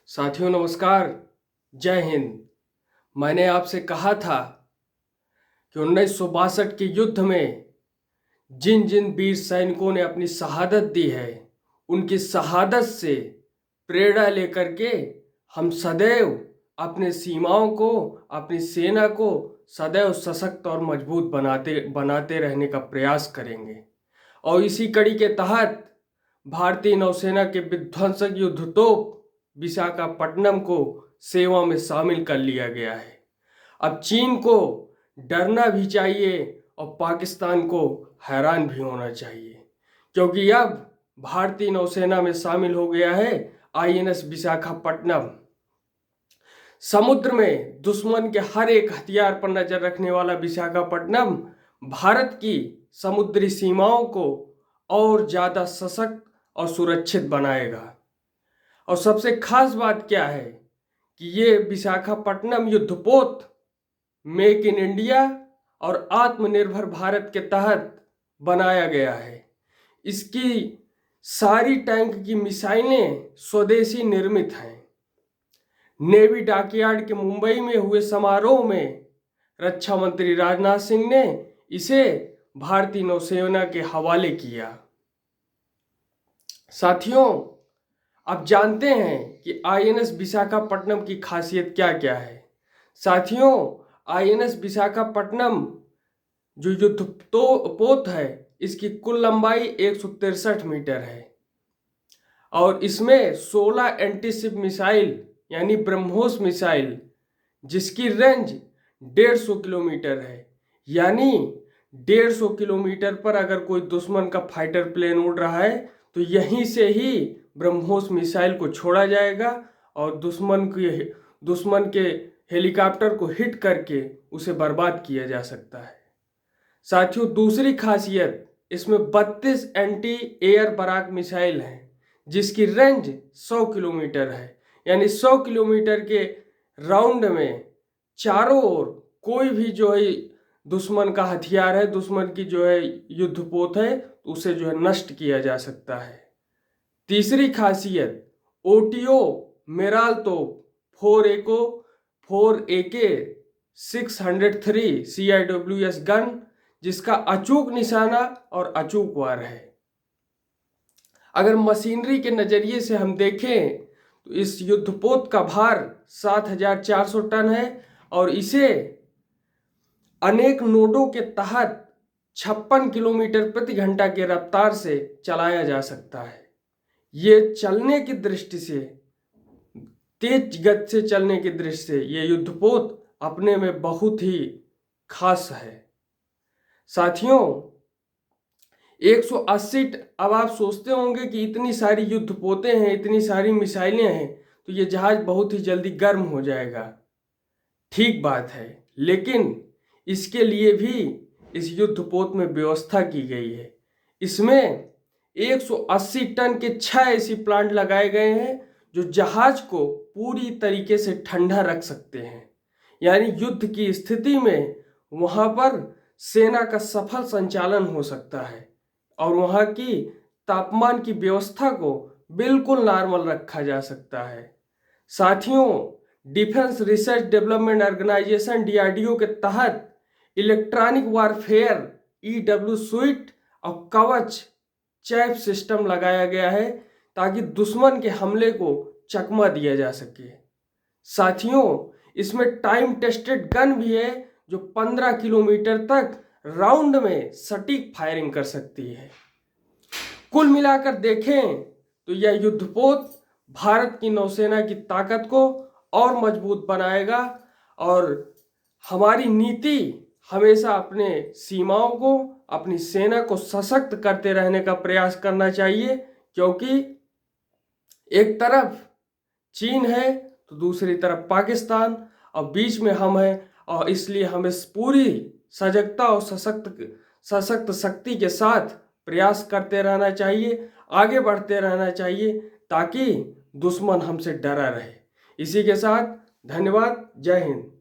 साथियों नमस्कार, जय हिंद। मैंने आपसे कहा था कि 1962 के युद्ध में जिन जिन वीर सैनिकों ने अपनी शहादत दी है, उनकी शहादत से प्रेरणा लेकर के हम सदैव अपने सीमाओं को, अपनी सेना को सदैव सशक्त और मजबूत बनाते रहने का प्रयास करेंगे। और इसी कड़ी के तहत भारतीय नौसेना के विध्वंसक युद्धतोप विशाखापट्टनम को सेवा में शामिल कर लिया गया है। अब चीन को डरना भी चाहिए और पाकिस्तान को हैरान भी होना चाहिए, क्योंकि अब भारतीय नौसेना में शामिल हो गया है INS विशाखापट्टनम। समुद्र में दुश्मन के हर एक हथियार पर नजर रखने वाला विशाखापट्टनम भारत की समुद्री सीमाओं को और ज्यादा सशक्त और सुरक्षित बनाएगा। और सबसे खास बात क्या है कि ये विशाखापट्टनम युद्धपोत मेक इन इंडिया और आत्मनिर्भर भारत के तहत बनाया गया है। इसकी सारी टैंक की मिसाइलें स्वदेशी निर्मित हैं। नेवी डॉकयार्ड के मुंबई में हुए समारोह में रक्षा मंत्री राजनाथ सिंह ने इसे भारतीय नौसेना के हवाले किया। साथियों, अब जानते हैं कि INS विशाखापट्टनम की खासियत क्या क्या है। साथियों, INS विशाखापट्टनम जो युद्धपोत है, इसकी कुल लंबाई 163 मीटर है और इसमें 16 एंटीशिप मिसाइल यानी ब्रह्मोस मिसाइल, जिसकी रेंज 150 किलोमीटर है। यानी 150 किलोमीटर पर अगर कोई दुश्मन का फाइटर प्लेन उड़ रहा है तो यहीं से ही ब्रह्मोस मिसाइल को छोड़ा जाएगा और दुश्मन के हेलीकॉप्टर को हिट करके उसे बर्बाद किया जा सकता है। साथियों, दूसरी खासियत, इसमें 32 एंटी एयर बराक मिसाइल हैं, जिसकी रेंज 100 किलोमीटर है। यानी 100 किलोमीटर के राउंड में चारों ओर कोई भी जो है दुश्मन का हथियार है, दुश्मन की जो है युद्धपोत है, उसे जो है नष्ट किया जा सकता है। तीसरी खासियत, OTO मेराल तोप 4AK 603 CIWS गन, जिसका अचूक निशाना और अचूक वार है। अगर मशीनरी के नजरिए से हम देखें तो इस युद्धपोत का भार 7400 टन है और इसे अनेक नोडों के तहत 56 किलोमीटर प्रति घंटा के रफ्तार से चलाया जा सकता है। ये चलने की दृष्टि से, तेज गति से चलने की दृष्टि से ये युद्धपोत अपने में बहुत ही खास है। साथियों, 180, अब आप सोचते होंगे कि इतनी सारी युद्धपोतें हैं, इतनी सारी मिसाइलें हैं, तो ये जहाज बहुत ही जल्दी गर्म हो जाएगा। ठीक बात है, लेकिन इसके लिए भी इस युद्धपोत में व्यवस्था की गई है। इसमें 180 टन के 6 ऐसी प्लांट लगाए गए हैं जो जहाज को पूरी तरीके से ठंडा रख सकते हैं। यानी युद्ध की स्थिति में वहां पर सेना का सफल संचालन हो सकता है और वहां की तापमान की व्यवस्था को बिल्कुल नॉर्मल रखा जा सकता है। साथियों, defence research development organisation DRDO के तहत इलेक्ट्रॉनिक वारफेयर EW सुइट और कवच चैफ सिस्टम लगाया गया है ताकि दुश्मन के हमले को चकमा दिया जा सके। साथियों, इसमें टाइम टेस्टेड गन भी है जो 15 किलोमीटर तक राउंड में सटीक फायरिंग कर सकती है। कुल मिलाकर देखें तो यह युद्धपोत भारत की नौसेना की ताकत को और मजबूत बनाएगा और हमारी नीति हमेशा अपने सीमाओं को, अपनी सेना को सशक्त करते रहने का प्रयास करना चाहिए, क्योंकि एक तरफ चीन है तो दूसरी तरफ पाकिस्तान और बीच में हम हैं, और इसलिए हमें पूरी सजगता और सशक्त शक्ति के साथ प्रयास करते रहना चाहिए, आगे बढ़ते रहना चाहिए ताकि दुश्मन हमसे डरा रहे। इसी के साथ धन्यवाद, जय हिंद।